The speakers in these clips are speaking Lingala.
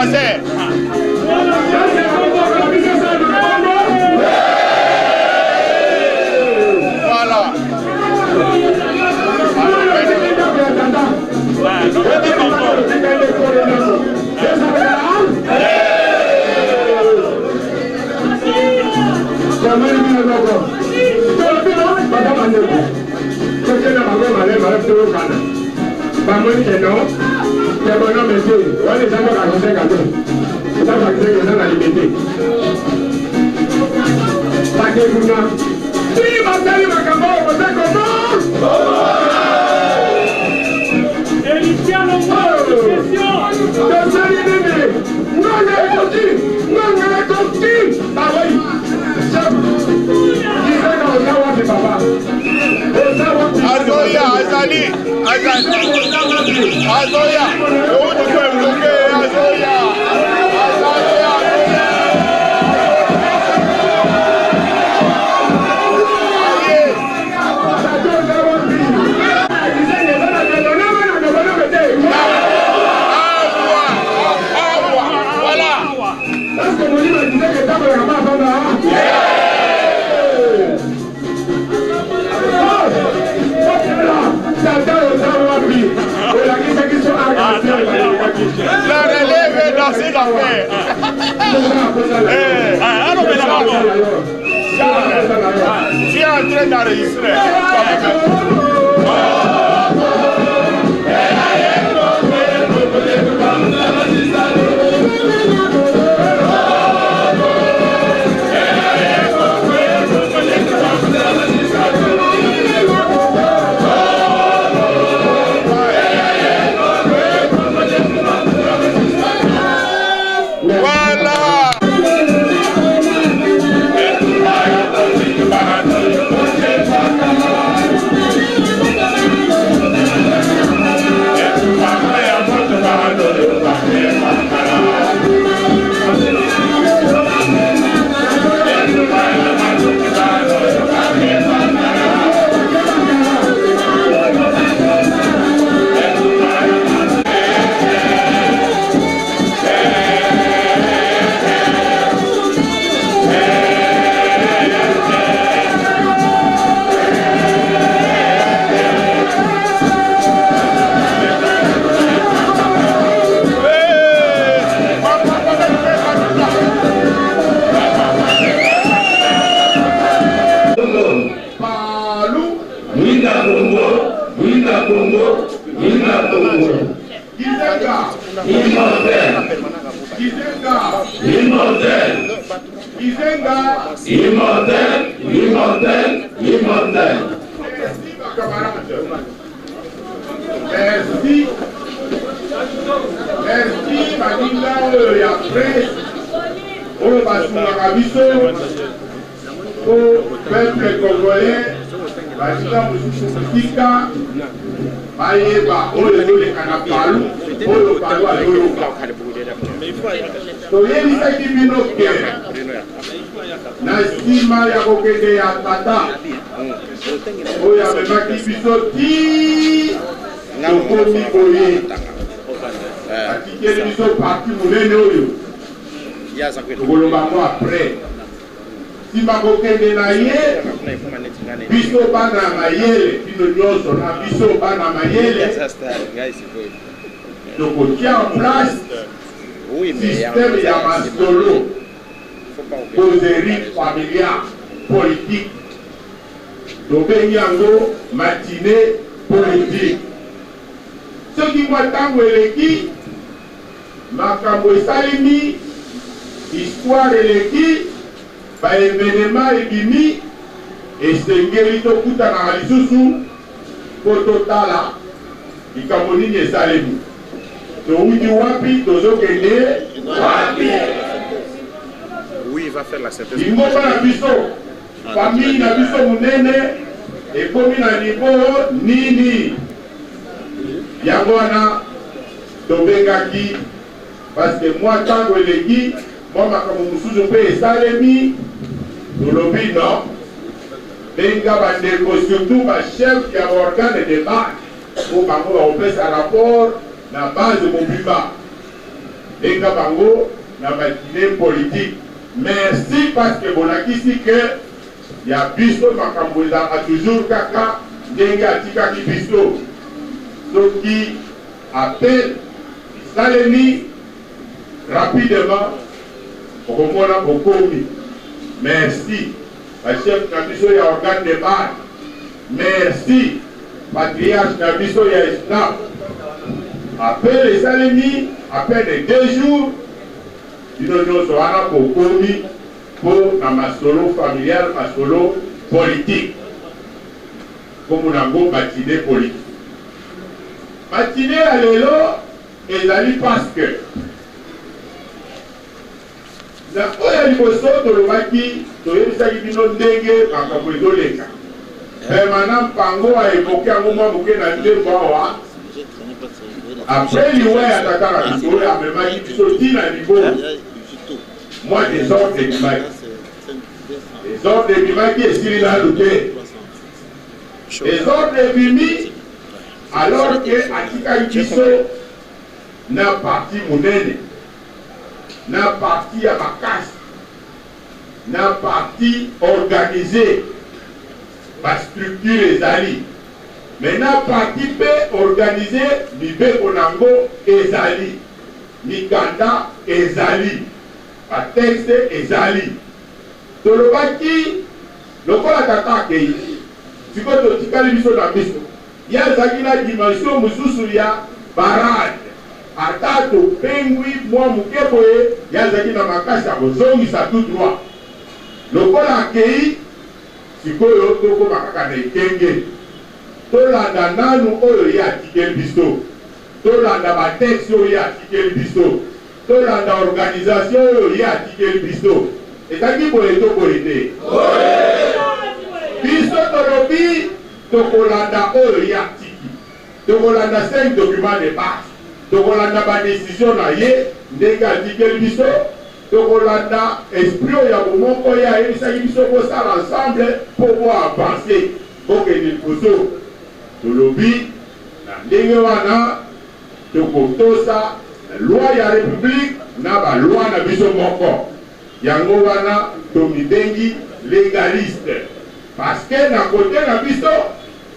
passer. Voilà. Azoya, Azali, Azoya, Azoya. La relève est dans ses affaires. Tu es en train d'enregistrer. Merci, Madina, et après, on va se faire au peuple congolais, Madina, Moussika, Maïeba, Ole Kanapalu, Ole Palu, Toyebisa Kibinoke, Nasima ya kokende ya tata, Oya memaki bisoti, Tokomi Oye, Atikeli biso parti munene oyo, Tokolombango après. Sima kokende na ye, biso bana mayele, bino nyonso na biso bana mayele, tokotia en place système ya masolo, causerie familiale, politique, tobengi yango matinée politique. Soki mwa ntango eleki, makambo esalemi, histoire eleki, ba événement ebimi, esengeli tokutana lisusu po totala likambo nini esalemi. Touti wapi tozokende wapi. Oui, il va faire la synthèse. Lingomba na biso, famille na biso munene, ekomi na niveau nini. Yango wana tobengaki parce que moi tango eleki, moi makambo mususu mpe esalemi, tolobi non. Benga bandeko surtout ba chef ya organe de base, po bango baopesa rapport na base mobimba. benga bango na batine politique. Merci parce que bolakisi que ya biso makambo ezalaka toujours kaka ndenge atikaki biso soki appel esalemi rapidement okomona bokomi. Merci bachef na biso ya organe de base. Merci patriarche na biso ya islam. Appel esalemi à peine de 2 jours bino nyonso wana bokomi mpo na masolo familial, masolo politique komo nango matine politique. Matine ya lelo ezali parce que na oyo liboso tolobaki toyebisaki bino ndenge makambo ezoleka permanent mpango aevoke yango mwa moke na ndembo awa après liwe atakaka biso oyo amemaki biso ntina libo mwa desordre ebimaki. Desordre ebimaki esili nanu te. Desordre ebimi alors que atikaki biso na parti monene, na parti ya makasi, na parti organisé, ba structure ezali. Mais na parti pe organisé, mibeko nango ezali, mikanda ezali, ba texte ezali. Tolobaki lokola kaka akei siko totikali biso na biso ya ezalaki na dimension mosusu ya barade ata topengwi mwa moke boye ya ezalaki na makasi ya kozongisa tout droit. Lokola akei sikoyo tokoma kaka na ekenge tolanda nanu oyo ye atikeli biso, tolanda batexte oyo ye atikeli biso, tolanda organisation oyo ye atikeli biso. Ezaki boye to boye te. Biso tolobi tokolanda oyo ye atiki, tokolanda 5 documents de base, tokolanda badécision na ye ndenge atikeli biso, tokolanda esprit oyo ya bomoko ye ayebisaki biso kosala ensemble mpo avancer kokende liboso. Tolobi na ndenge wana tokotosa loi ya république na baloi na biso moko. Yango wana tomibengi légaliste. Parce que na côté na biso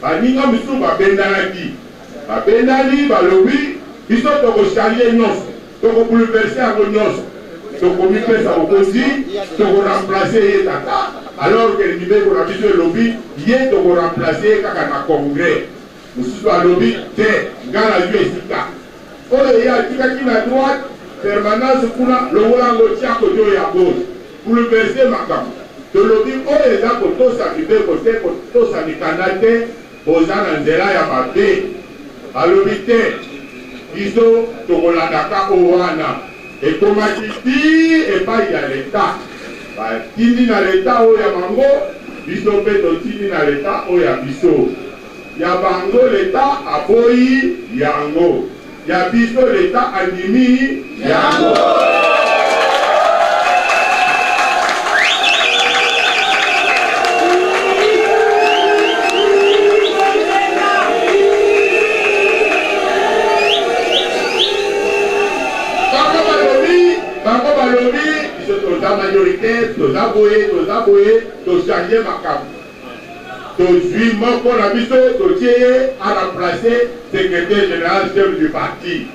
baninga misu babendanaki. Babendani balobi biso tokochange nyonso, tokobouleverse yango nyonso, tokomipesa bokonzi, tokoremplace ye tata, alors que mibeko na biso elobi ye tokoremplace ye kaka na congrès. Mosusu alobi te nga nazwi esika oyo ye atikaki na droite permanence kuna longola yango tia kote oyo ya gauche bouleverse makambo. Tolobi oyo eza kotosa mibeko te, kotosa mikanda te, boza na nzela ya mabe. Balobi te biso tokolandaka oyo wana ekomaki ti epai ya leta, batindi na leta oyo ya bango, biso mpe totindi na leta oyo ya biso. Ya bango leta aboyi yango, ya biso leta andimi yango. Bango balobi biso toza majorité, toza boye, tochange makambo. Tozwi moko na biso totie à remplacer secrétaire général chef du parti.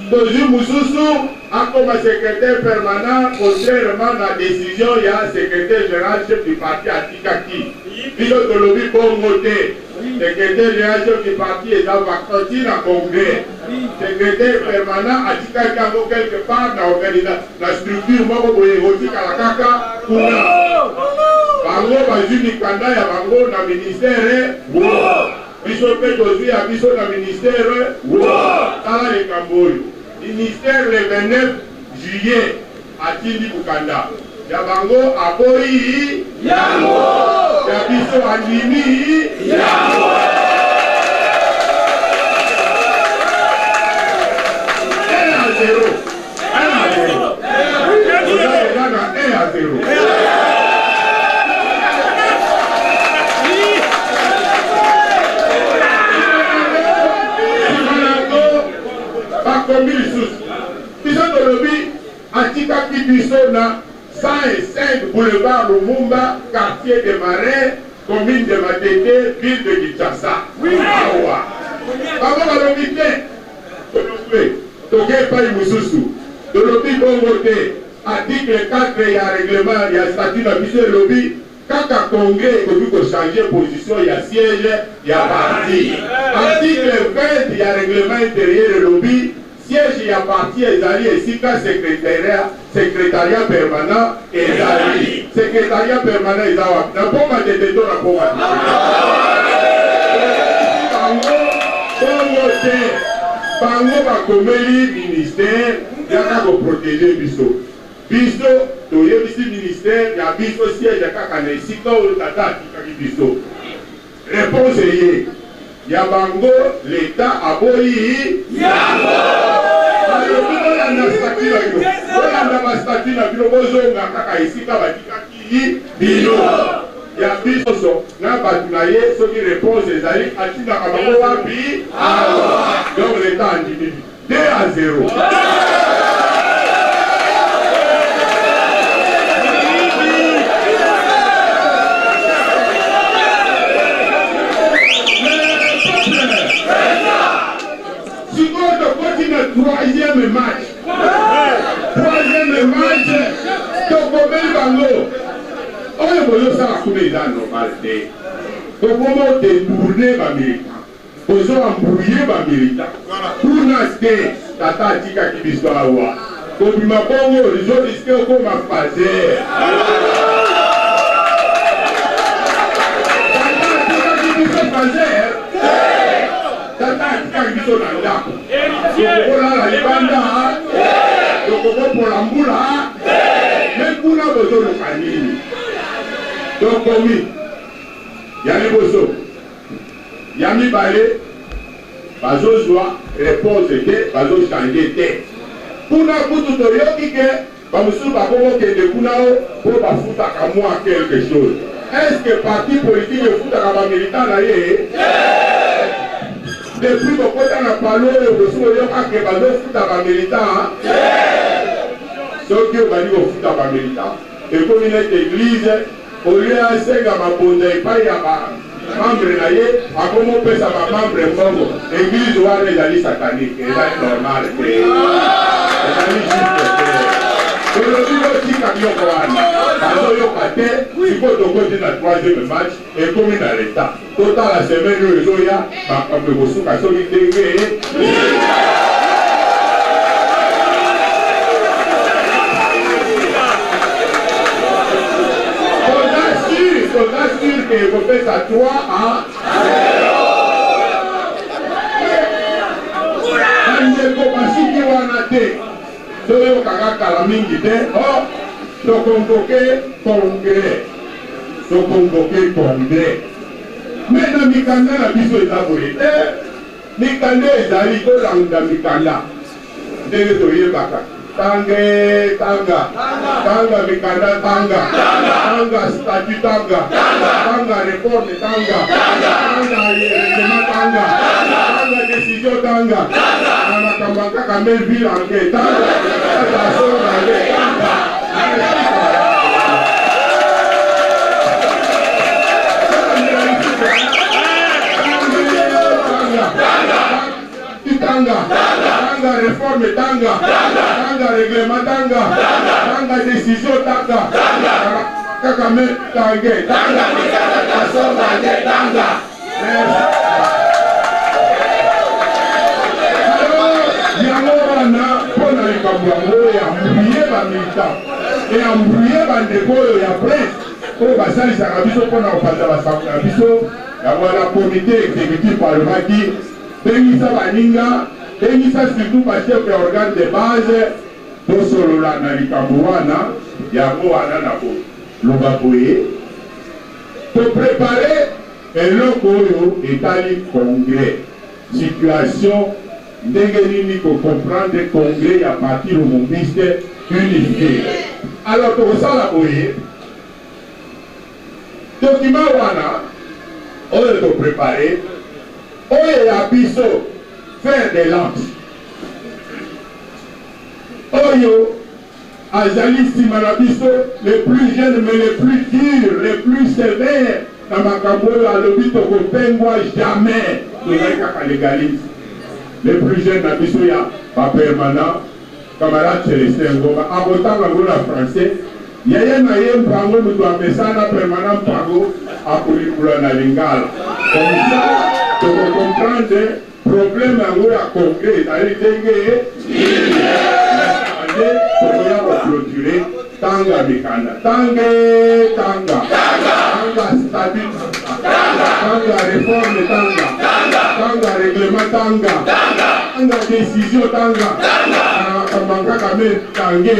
Tozwi mususu akoma secrétaire permanent contrairement na décision ya secrétaire général chef du parti atikaki. Biso tolobi bongo te. Secrétaire général chef du parti eza vacanti na congrès. Secrétaire permanent atikaki yango quelque part na organisation na structure moko boye kotikala kaka kuna. Bango bazwi mikanda ya bango na ministère biso mpe tozwi ya biso na ministère tala likambo oyo. Ministère le 29 juillet atindi mukanda ya bango aboyi yango, ya biso andimi yango. 1-0. Bakombi lisusu biso tolobi atikaki biso na 105 boulevard Lumumba, quartier des Marais, commune de Matete, ville de Kinshasa. Awa. Avant balobi te, toke epai mosusu, tolobi bongo te, article 4 ya règlement ya statut na biso elobi, kaka congrès ekoki kochanger position ya siège ya parti. Article 20 ya règlement intérieur elobi, siège ya parti ezali esika secrétariat permanent ezali. Secrétariat permanent eza wapi? Na poma tete to na poma bongo te. Bango bakomeli ministère yaka koprotege biso. Biso toyebisi ministère ya biso siège kaka na esika oyo tata atikaki biso. Réponse ye ya bango l'État aboyi yango. Oyanda bastatu na bino bozonga kaka esika batikaki bino. Ya biso na bato na ye soki réponse ezali atindaka bango wapi? Donc l'État andimi 2-0. Troisième match. Troisième match. Tokobeli bango. Oyo boyo sala kume eza normal te. Tokomo détourner ba militant. Bozo embrouiller ba militant. Kuna te tata atikaki biso awa. Kobima bongo lizo riske okoma fazer. Tata atikaki biso fazer. Tata atikaki biso na ndako. Tokola libanda, tokopola mbula, mais kuna bozo lokanini. Tokomi, yami bozo, yami balé, bazo joie, réponse te, bazo changer te. Kuna kutu toyoki ke, bamusu bakomo kende kuna o, po bafutaka moi quelque chose. Est-ce que parti politique efutaka ba militant na ye? Depuis que quand on a parlé de ce que les gens militants, ceux qui ont dit au foot à militant, et comme une église, au lieu de se faire ma bonne et pas y avoir membre naïe, à comment on peut savoir membre membre, l'église doit les aller satanique, et là c'est normal. Le aussi camion il faut donc dans le troisième match et comme dans l'état. Total la semaine le Zoya, comme le Bossou a solidité. On assure que vous faites à 3 à 0. Toyo kaka mingi te, oh, to convoquer congrès. Mais na mikanda na biso ezaboli te, mikanda ezali kolanda mikanda. Ndenge toyebaka. Tanga mikanda tanga statut tanga réforme tanga règlement tanga décision tanga makambo kaka Melville anke tanga tanga réforme tanga règlement tanga décision tanga kaka me tangue tanga yango wana mpona likambo yango ya mbrouye bamilitant e ya mbrouye bandeko oyo ya presse oyo basalisaka biso mpona kopanza basango na biso yango wana comité exécutif parlemaki bengisa baninga bengisa surtout bachef ya organe de base tosolola na likambo wana yango wana na koloba boye toprépare eloko oyo etali congrès situation ndenge nini kocomprendre congrès ya parti lumumbiste unifié. Alors tokosala boye document wana oyo toprépare oyo ya biso fer de lance oyo azali nsima na biso les plus jeunes mais les plus durs, les plus sévères na makambo oyo alobi tokopengwa jamais tozali kaka légaliste. Les plus jeunes na biso ya bapermanent camarade Célestin Ngoma akotanga ngo na français yeye na ye mpango moto apesana permanent mpango akolikula na lingala comme ça tokocomprendre problème yango ya congrès ezali ndenge tokoya koclôturer tanga mikanda tanga statut tanga réforme tanga règlement tanga décision tanga kaka me tange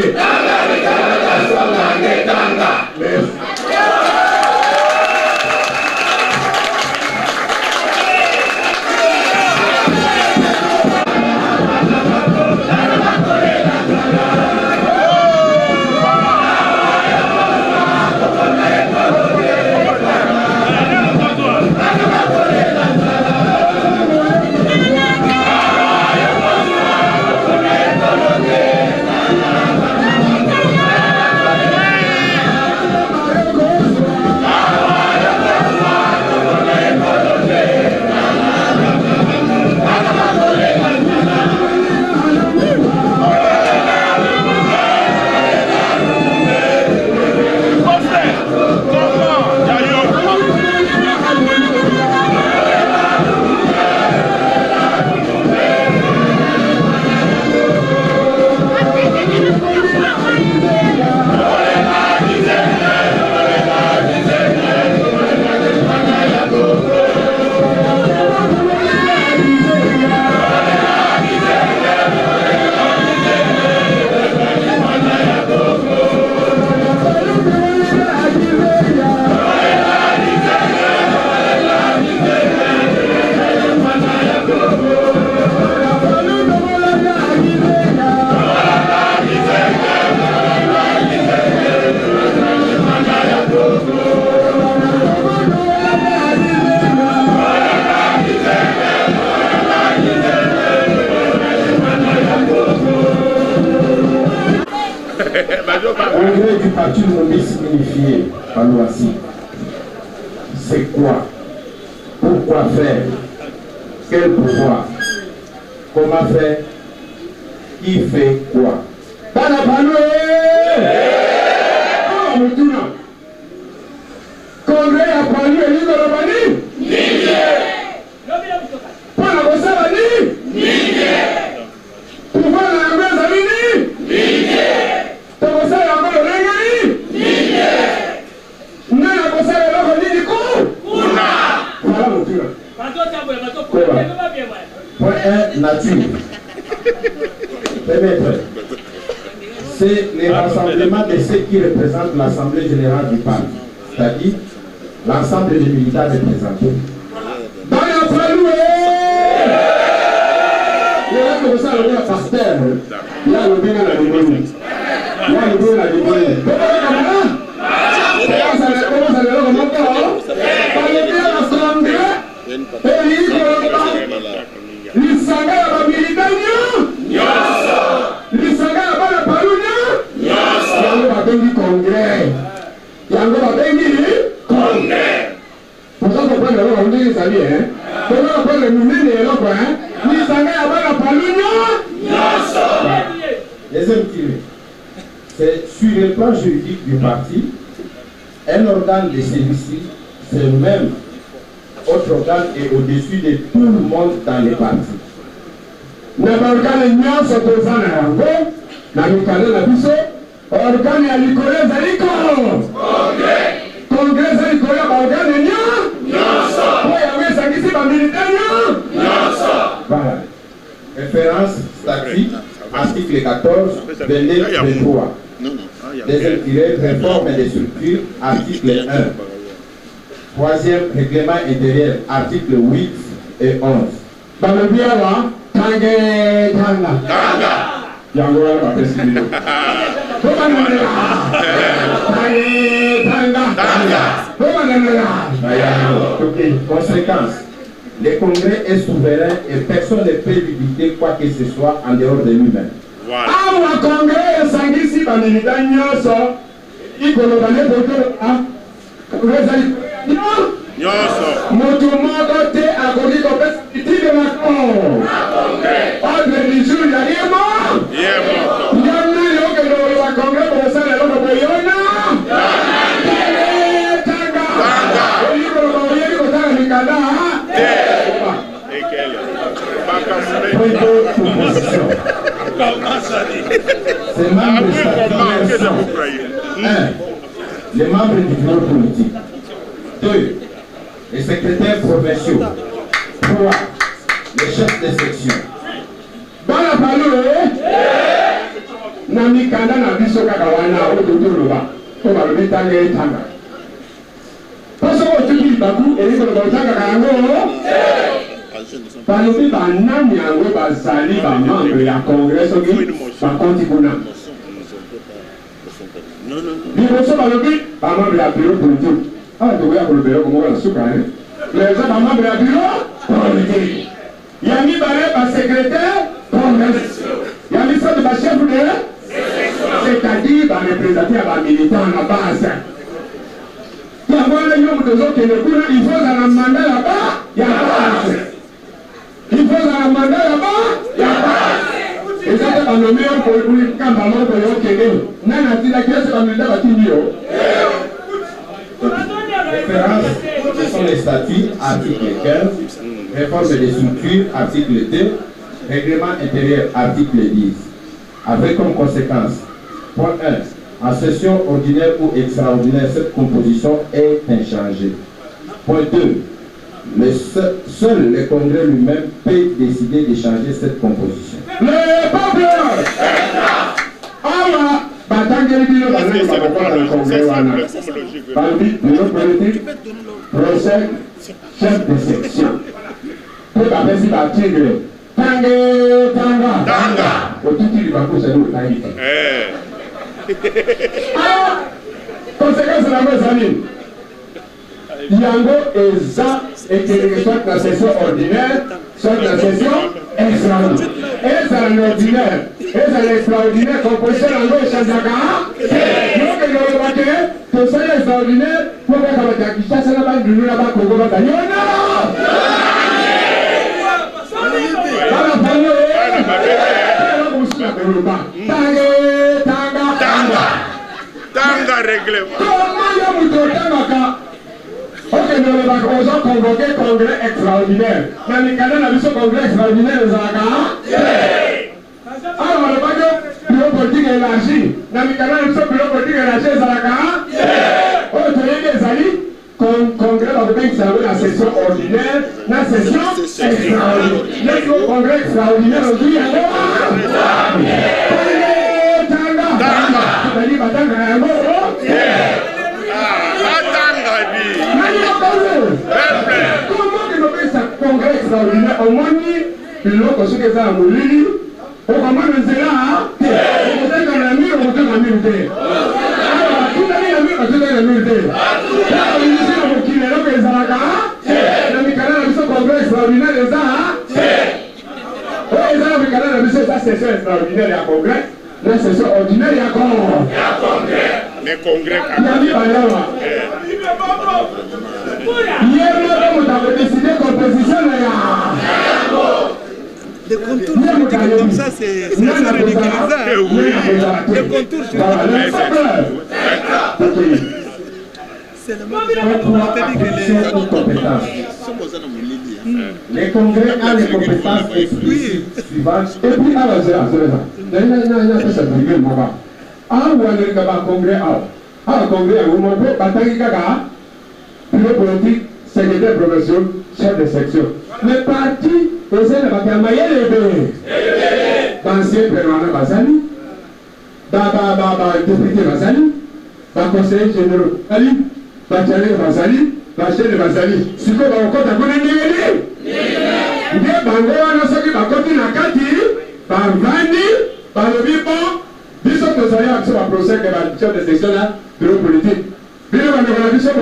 Congrès du parti moniste unifié à Loissy. C'est quoi? Pourquoi faire? Quel pouvoir? Comment faire? Qui fait quoi? Congrès a parlé et il Point 1, nature. C'est le rassemblement de ceux qui représentent l'Assemblée générale du parti, c'est-à-dire l'ensemble des militants représentés. Deuxième tiré, c'est sur le plan juridique du parti, un organe de celui-ci, c'est même autre organe est au-dessus de tout le monde dans les partis. Voilà. Référence statut, article 14, 22, 23. Deuxième tiré, réforme des structures, article 1. Troisième, règlement intérieur, article 8 et 11. Conséquence, le Congrès est souverain et personne ne peut lui dicter quoi que ce soit en dehors de lui-même. awa congrès esangisi bamilita nyonso ikoloba ne poto moto moko te akoki kopesa itide makon ordre du jour ya yemo yona yokende oloba congrès kokosala eloko boyona oyikoloba oyebi kotala mikanda Ces membres statuaires sont 1. Les membres du bureau politique. 2. Les secrétaires provinciaux. 3. Les chefs de section. Bana palo na mikanda na biso kaka wana ototoloba to balobi tanga etanga paso otuki baku elikolo bautanga kango balobi banani yango bazali bamembre ya congrès soki bakonti kuna liboso balobi bamembre ya bureau politique awa tokoya kolobela komoko na suka mais eza bamembre ya bureau politique ya mibale basekrétaire provinciaux ya misato bachef de c'est-à-dire bareprésente ya bamilitant na base yango wana yo moto ozokende kuna il faut ozala manda ya base il faut ozala manda ya base eza te banome yo kamba moko yokende nani atilaki ese bamilita batindi yo Référence, ce sont les statuts, article 15, réforme des structures, article 2, règlement intérieur, article 10. Avec comme conséquence, point 1, en session ordinaire ou extraordinaire, cette composition est inchangée. Point 2, seul le Congrès lui-même peut décider de changer cette composition. Le peuple batangeli bino banani bakokola na congrès wana balobi bureau politique procès chef de section mpe bapesi batigre tanga otutili bakosani otangi te conséquence nango eza nini yango eza ekelenge soit na session ordinaire soit na session extraordinaire ezala na ordinaire ezala extraordinaire composition yango echangeaka yokende oloba te tosali extraordinaire po kaka bato ya kinshasa na bandundu na bakongo batayona bana pango bakosuna koloba tanga règlement comment yo moto otangaka okende olobaka ozo convoqué congrès extraordinaire na mikanda na biso congrès extraordinaire ezalaka awa balobaki bureau politique élargi na mikanda na biso bureau politique élargi ezalaka oyo toyebi ezali congrès bakobengisa yango na session ordinaire na session extraordinaire leki o congrès extraordinaire ozwi yango tanga tozali batanga yango comment que nous faisons un congrès extraordinaire au moins biloko soki eza na molili okomona nzela okoteka na mire okoteka na mire te batundaki na mire batundaki na mire te aisi na mokili eloko ezalaka na mikanda na biso congrès extraordinaire eza oyo eza na mikanda na biso eza session extraordinaire ya congrès na session ordinaire ya congrès ya mibale awa hier moko moto akodeside composition na ya des contours politiques comme ça, c'est ridiculisant. Des contours c'est le même les congrès ont les compétences explicites suivantes. Et puis, alors, c'est ça. Bureau politique, secrétaire provincial, chef de section. Mais parti, c'est le Bakamayé les deux. L'ancien permanent Bazali, député Bazali, conseiller général Bazali, Bachalé Bazali, Bachel Bazali. Si vous avez un compte à connaître, bien, Bangoana, ce qui va continuer à Kati, Bavani, Balobipo, bisous que vous avez accès au procès que le chef de section là, bureau politique. Bien, on a vu décision,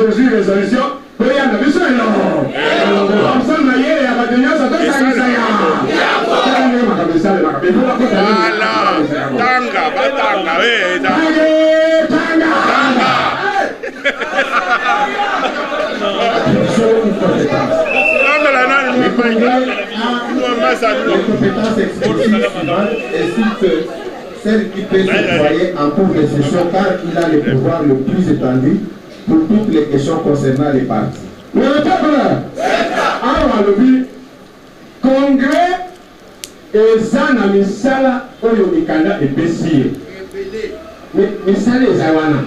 résolution, il y a une vision, comme ça, il y a Tanga, batanga, Les compétences exclusives suivantes ainsi que celle qui peut s'employer en cours de session car il a le pouvoir le plus étendu pour toutes les questions concernant les partis. Le congrès et Zana Misala Oyomikanda et Bessie. Misala et Zawana.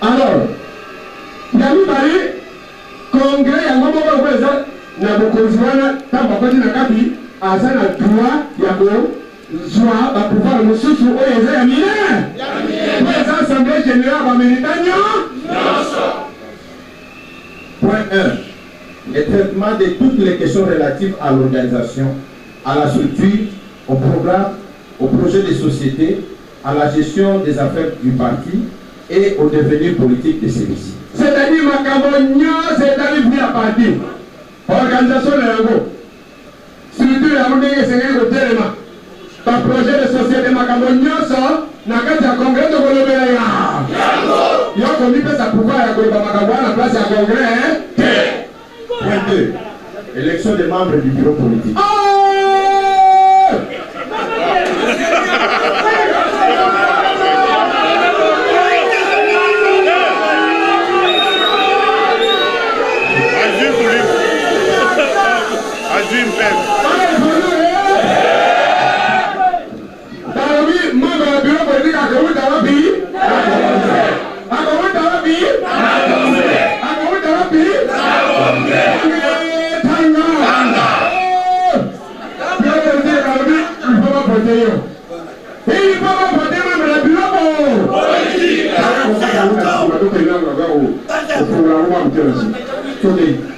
Alors, Yami Bari, congrès, à Momo Weza, Nabokozwana, Tabakoti Nakabi, Azana Dua, Yabo, Zoa, va pouvoir le sous-sous Oyeza Yamina. Pour l'Assemblée générale américaine. Point 1. Le traitement de toutes les questions relatives à l'organisation, à la structure, au programme, au projet de société, à la gestion des affaires du parti et au devenir politique de celui-ci. C'est-à-dire Macabonio, c'est-à-dire via parti. Organisation de l'Ango. Structure à l'Ango, c'est un téléma. Par projet de société Macabonio, ça, n'a qu'à dire congrès de Bolobéa. Il y a qu'on dit que ça pouvoir à la place à congrès, hein? Point 2. Élection des membres du bureau politique.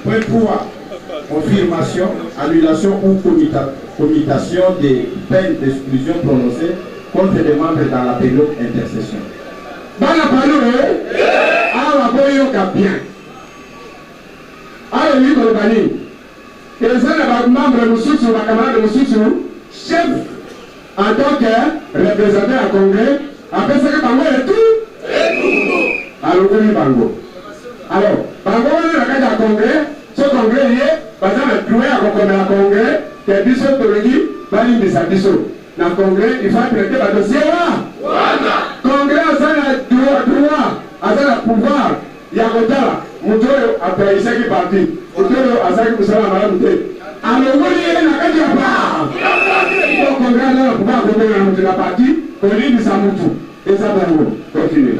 Point 3. Confirmation, annulation ou commutation des peines d'exclusion prononcées contre les membres dans la période intercession. Dans la période, bien. Alors, lui, les membres de camarade de chef en tant que représentant à congrès, après ce que Bango est tout. Alors, Bango. Alors, Bango est à congrès, ce congrès est, par exemple, trouvé à congrès, qui est biso Tolegi, Balim de Sabiso. Dans le congrès, il faut traiter le dossier là. Congrès, a droit, a pouvoir, il y a Kotala, Moutoyo, après il s'est parti. Moutoyo, a s'est poussé la malade. Alors, vous voyez, il n'a qu'à dire pas. Le congrès, a le pouvoir de la partie, on dit de Samoutou. Et ça va vous continuer.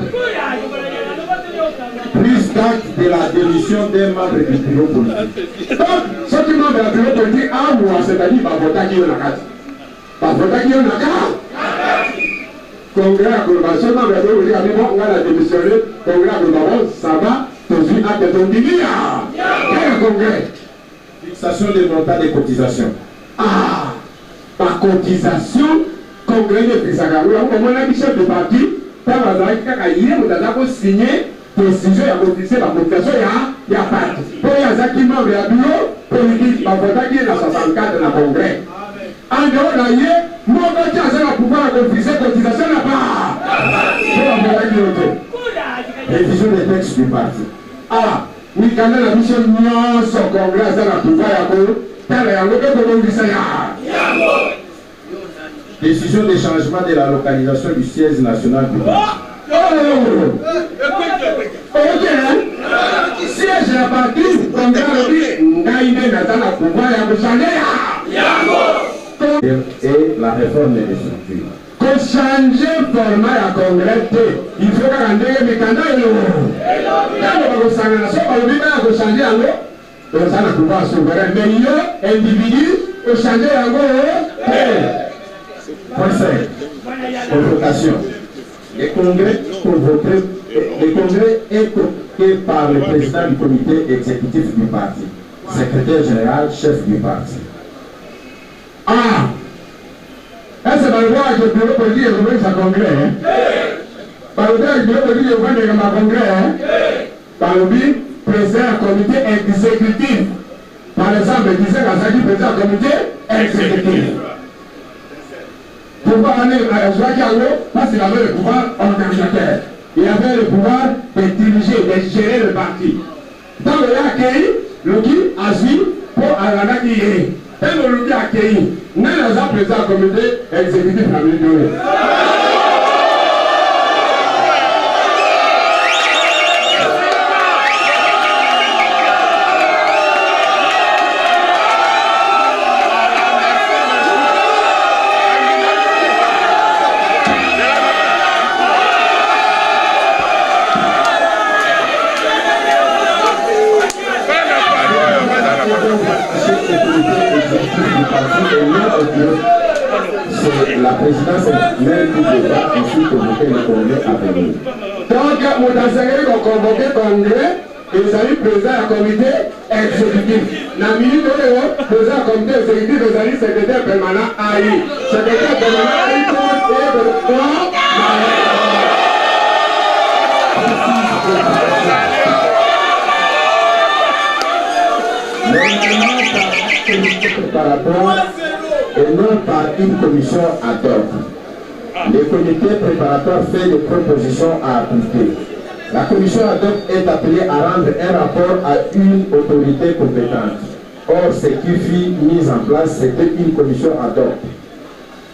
Prise d'acte de la démission d'un membre du bureau politique. Donc, ce qui membre du bureau politique a ou c'est-à-dire Bavota qui est la carte. Bavota qui est la carte. Congrès à Colombo, ce membre du bureau politique a dit bon, on va la démissionner. Congrès à Colombo, ça va, tout de suite, acte de ton dilia. Quel est le congrès? Fixation des montants de cotisation. Ah, par cotisation, congrès de Fisaka. Vous avez un chef de parti, par exemple, vous avez signé. Décision ya cotiser la cotisation ya parti. Pour les acquis membres ya bureau politique, la vote qui est dans 64 dans le congrès. En dehors d'ailleurs, mon vote qui a pouvoir cotiser cotisation n'a pas. Pour la vote qui est révision des textes du parti. Ah, oui, quand la mission non son congrès dans la pouvoir ya ko, tel ya ko ko ngisa ya. Décision de changement de la localisation du siège national du parti. Ok, siège la partie, congrès le pouvoir et la réforme des structures. Pour changer le format à congrès, il faut que les candidats changer en l'eau, ça pouvoir souverain, mais il y a individu pour changer en l'eau. Point 5. Convocation. Les congrès est convoqué par le président du comité exécutif du parti, secrétaire général, chef du parti. Ah! Est-ce que le bureau politique est revenu à congrès? Par le bureau politique est revenu à congrès? Par le président du comité exécutif Par exemple, il disait Kazaki président du comité exécutif. Pourquoi aller à Joaquin? Parce qu'il avait le pouvoir organisateur. Il avait le pouvoir de diriger, de gérer le parti. Donc il a accueilli le qui a suivi pour Alana qui est. Et le qui a accueilli. Nous avons président du comité exécutif à l'Union. La présidence est même qui devra ensuite convoquer le congrès à venir. Donc, mon enseignant va convoquer le congrès et vous allez président du comité exécutif. Dans la minute où le président du comité exécutif, vous allez secrétaire permanent AI. Secrétaire permanent AI pour et non par une commission ad hoc. Le comité préparatoire fait des propositions à appliquer. La commission ad hoc est appelée à rendre un rapport à une autorité compétente. Or, ce qui fut mis en place, c'était une commission ad hoc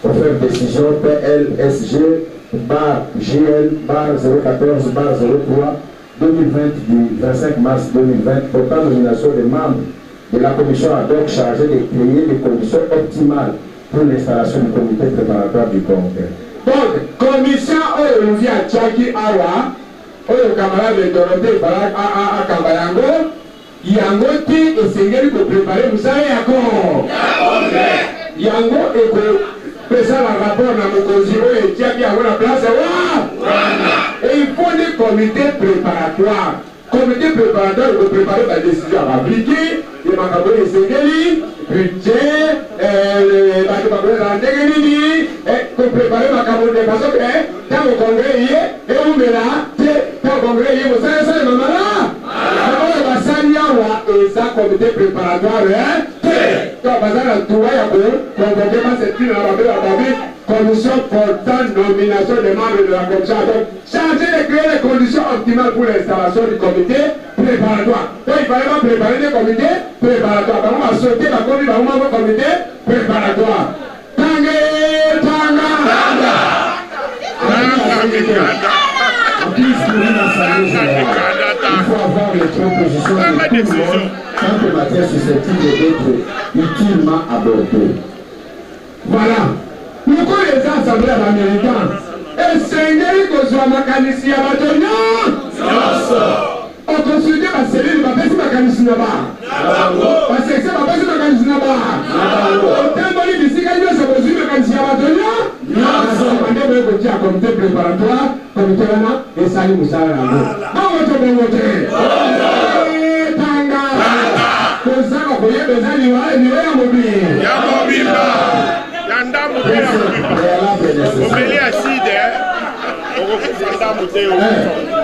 pour faire décision PLSG GL 014 03 2020 du 25 mars 2020 portant nomination des membres de la commission ad hoc chargée de créer des conditions optimales pour l'installation du comité préparatoire du congrès. Donc, commission où vient à Tchaki Awa, où le camarade de Dorothée à Kambayango, Yango ti et Sengeli pour préparer Moussa et Yako. Yango et pour faire un rapport dans mon cosimo et Tchaki à la place. Et il faut des comités préparatoires. Comité préparatoire pour préparer la décision à appliquer, les macabres et Sengeli, budget, les macabres pour préparer ma camoufle parce que quand le congrès y est, et on met là, quand le congrès y est, vous savez ça, maman là. Alors, on va s'allier et ça, comité préparatoire, quand on va s'allier à tout, il y a convoqué par cette fille, on va faire la commission portant nomination des membres de la commission. Donc, chargé de créer les conditions optimales pour l'installation du comité préparatoire. Donc, il fallait pas préparer des comités préparatoires. Donc, on va sauter la comité préparatoire. Il faut avoir les propositions de tout le monde quant aux matières susceptibles d'être utilement abordées. Voilà. Pourquoi les assemblées américaines et Seigneur que soit mécanicien à on consulte ma cellule, ma personne mécanicien là-bas. Parce que c'est ma personne mécanicien là-bas. Au temps de l'ici, quand il y a ce besoin mécanicien à on va dire comité préparatoire, comité là, et ça y est, Moussa là. On va te demander. Tanga. Pour ça, on peut y aller besoin de l'Ivoire, mobile.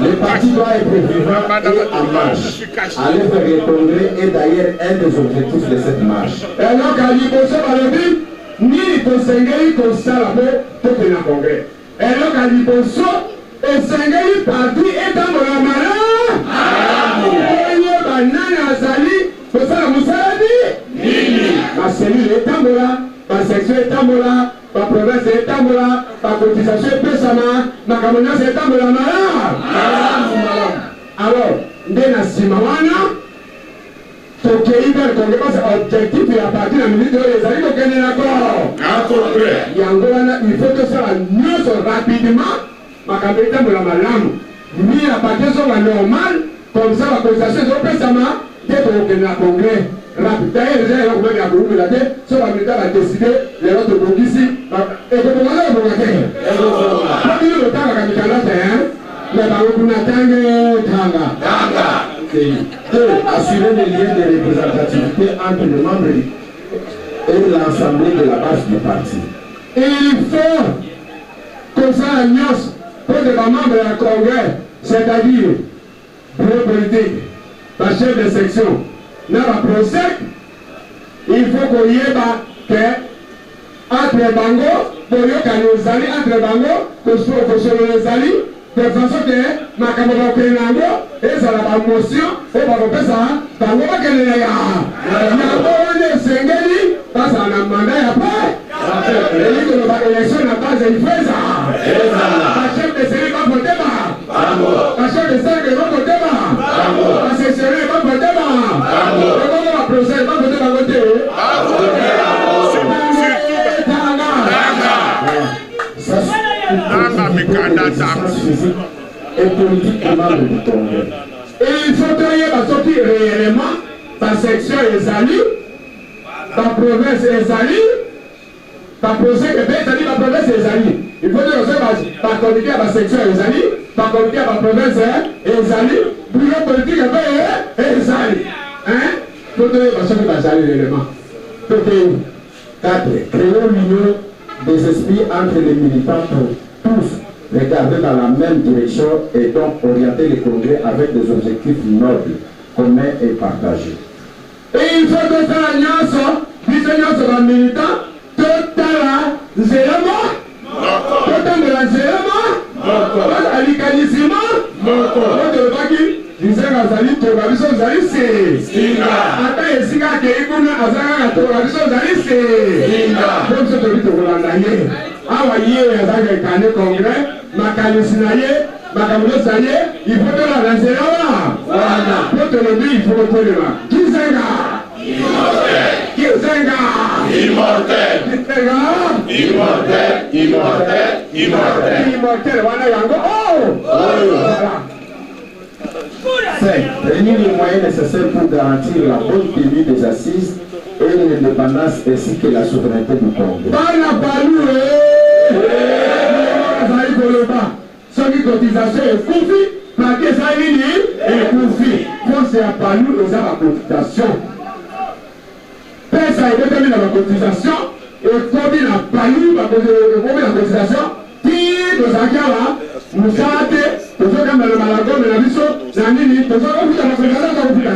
Le parti doit être vivant et en marche. Aller vers le congrès est d'ailleurs un des objectifs de cette marche. Et donc, à l'Iboso, ni pour Sengeli pour ça pour tenir un congrès. Et donc, à l'Iboso, et Sengeli parti est dans le malin. Et il y a banane à Zali, pour ça la Moussaladi. Ma cellule est en là, ma section est en là. Ma province est en là, ma cotisation est pesama, ma communauté est en là. Alors, Ndena Simawana, pour qu'il y ait le congrès, parce que l'objectif est à partir de la minute où les amis vont gagner l'accord. Il faut que ça soit rapidement, ma communauté est en là. Mais à partir de ça, normal, comme ça, la cotisation est pesama, dès qu'on gagne le congrès. D'ailleurs, les gens vont venir à la tête, soit la militaire va décider, les autres vont ici. Et que pour moi, vous regardez. Pas dire le temps à la capitale, mais par le coup, Tanga. Assurer les liens de représentativité entre les membres et l'ensemble de la base du parti. Et il faut que ça annonce pour les membres de la congrès, c'est-à-dire bureau politique, la chef de section, dans la procès, il faut qu'on y ait que entre bango, pour y aller entre bango, que ce soit les alliés, de façon que ma camarade Kenango, et ça la motion, et par rapport à ça, bango va qu'elle est là. Il y a un Sengeli, parce qu'on a mandat après. Et il y a une élection à base de ça. La chef de série va voter. La chef de série va voter. La série va voter. Le procès va voter. Et politiquement du Congrès. Et il faut travailler parce que réellement, ta section est salie, ta province est salie, ta province est salie, ta province est salie. Il faut dire que ta comité à ta section est salie, ta comité à ta province est salie, bureau politique est salie. Hein? Il faut travailler parce que tu vas salir réellement. 4. Créons l'union des esprits entre les militants pour tous regarder dans la même direction et donc orienter les congrès avec des objectifs nobles, communs et partagés. Et il faut que ça l'alliance, l'alliance va militant, total zéro, total de la zéro, alicalisement, de bagi, Nzega zali togabiso zali se. Ata esika ke ikuna azanga togabiso zali se. Comme ça tobi tokolanda ye. Awa ye azanga kane congrès, makalisi na ye, makamulo sa ye, il faut que la nzela wa. Voilà. Pour te le dire, il faut que le ma. Kizenga. Immortel. Kizenga. Immortel. Kizenga. Immortel. Immortel. Immortel. Immortel. Wana yango. Oh. Voilà. 5. Réunir les moyens nécessaires pour garantir la bonne tenue des assises et l'indépendance ainsi que la souveraineté du Congrès. Son cotisation est confie, plaqué ça est confie. Quand c'est à Palou, nous avons la cotisation. Personne n'a déterminé la cotisation, et comme il a Palou, la cotisation, qui nous a nous savons, nous sommes dans le Malagon, mais la mission, c'est un nid, nous sommes dans la cotisation, nous sommes dans la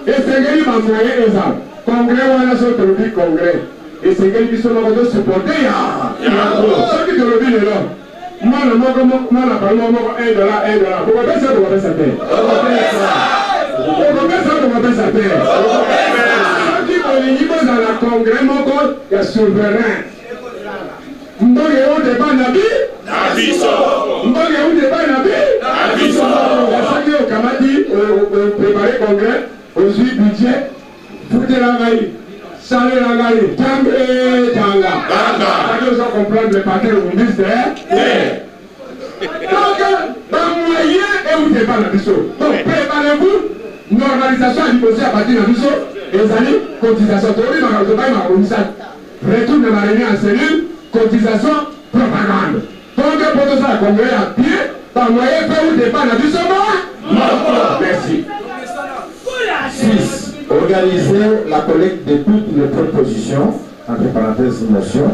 et c'est qu'il m'a moyen ça. Congrès, on a sorti le congrès. Et c'est qu'il sont là pour supporter. Ce qui te le dit là. Moi, le mot, moi, la parole, moi, $1. Pourquoi pas ça, pourquoi pas ça faire? Pourquoi pas ça, pourquoi pas ça faire? Ce qui me dit dans la congrès, mon code, il y a souverain. Mbonge où débat nabi? Nabiso. Mbonge où débat nabi? Nabiso. La au Kamadi, préparer congrès, aujourd'hui budget, foutez la gaille, salé la gaille, tangé, tanga. Nous allons comprendre le paquet au ministère. Donc, dans moyen et où débat nabiso. Donc, préparez-vous, normalisation à l'imposé à partir de nabiso, et amis, cotisation. Retourne de ma réunion en cellule. Cotisation, propagande. Donc, pour tout ça, le congrès à pied, par moyen, fait ou dépend de du merci. 6. Organiser la collecte de toutes les propositions, entre parenthèses motions,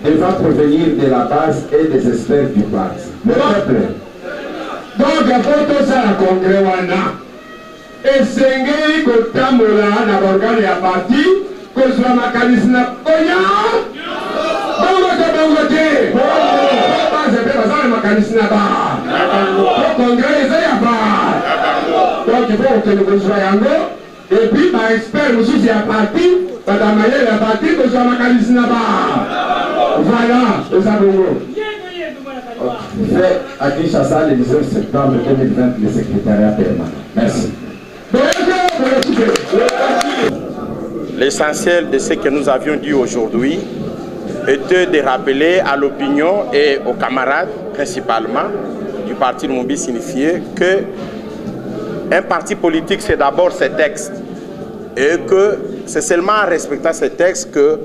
devant provenir de la base et des experts du parti. Le peuple. Donc, pour tout ça, le congrès, et c'est que Tamola n'a pas organe à parti, que ce soit ma calisna. Donc il faut que nous soyons et puis par expert nous sommes à parti, par la manière de la partie que soit ma calisna. Voilà, nous avons. Fait à Kinshasa le 19 septembre 2020 le secrétariat permanent. Merci. L'essentiel de ce que nous avions dit aujourd'hui était de rappeler à l'opinion et aux camarades, principalement, du parti Lumumbi signifié que un parti politique, c'est d'abord ses textes. Et que c'est seulement en respectant ces textes que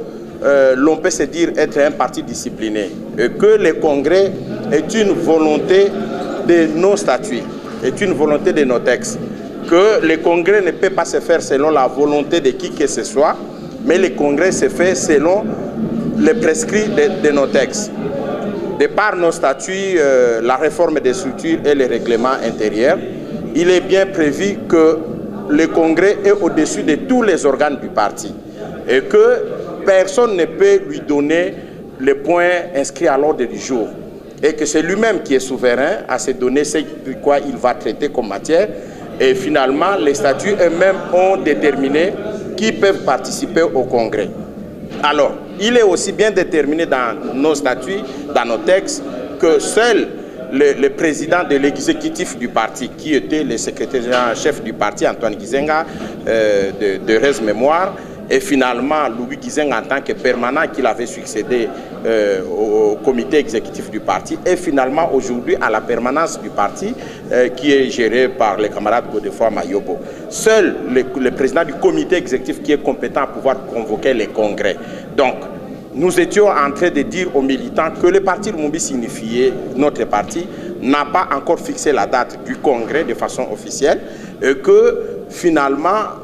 l'on peut se dire être un parti discipliné. Et que le congrès est une volonté de nos statuts, est une volonté de nos textes. Que le congrès ne peut pas se faire selon la volonté de qui que ce soit, mais le congrès se fait selon les prescrits de nos textes. De par nos statuts, la réforme des structures et les règlements intérieurs, il est bien prévu que le congrès est au-dessus de tous les organes du parti et que personne ne peut lui donner les points inscrits à l'ordre du jour et que c'est lui-même qui est souverain à se donner ce de quoi il va traiter comme matière. Et finalement, les statuts eux-mêmes ont déterminé qui peuvent participer au congrès. Alors, il est aussi bien déterminé dans nos statuts, dans nos textes, que seul le président de l'exécutif du parti, qui était le secrétaire général-chef du parti, Antoine Gizenga, de Rez Mémoire, et finalement Louis Gizenga en tant que permanent qu'il avait succédé au comité exécutif du parti, et finalement aujourd'hui à la permanence du parti qui est gérée par les camarades Godefroid Mayobo. Seul le président du comité exécutif qui est compétent à pouvoir convoquer les congrès. Donc, nous étions en train de dire aux militants que le parti Lumumbi signifié, notre parti, n'a pas encore fixé la date du congrès de façon officielle et que finalement,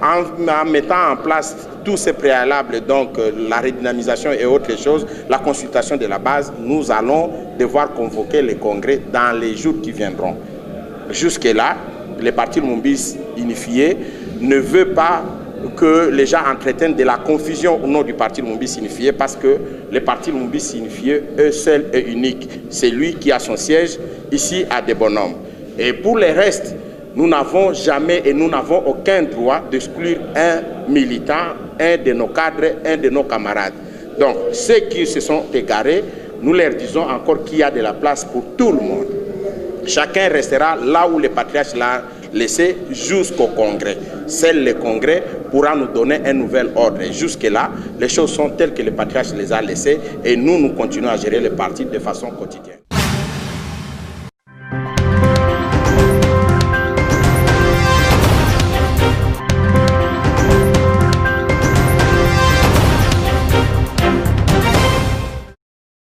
en mettant en place tous ces préalables, donc la redynamisation et autres choses, la consultation de la base, nous allons devoir convoquer les congrès dans les jours qui viendront. Jusque-là, le parti Lumumbi unifié ne veut pas que les gens entretiennent de la confusion au nom du parti Lumumbi signifié parce que le parti Lumumbi signifié est seul et unique. C'est lui qui a son siège ici à Debonhomme. Et pour les restes, nous n'avons jamais et nous n'avons aucun droit d'exclure un militant, un de nos cadres, un de nos camarades. Donc, ceux qui se sont égarés, nous leur disons encore qu'il y a de la place pour tout le monde. Chacun restera là où le patriarche l'a laissé jusqu'au congrès. Seul le congrès pourra nous donner un nouvel ordre. Jusque-là, les choses sont telles que le patriarche les a laissées et nous continuons à gérer le parti de façon quotidienne.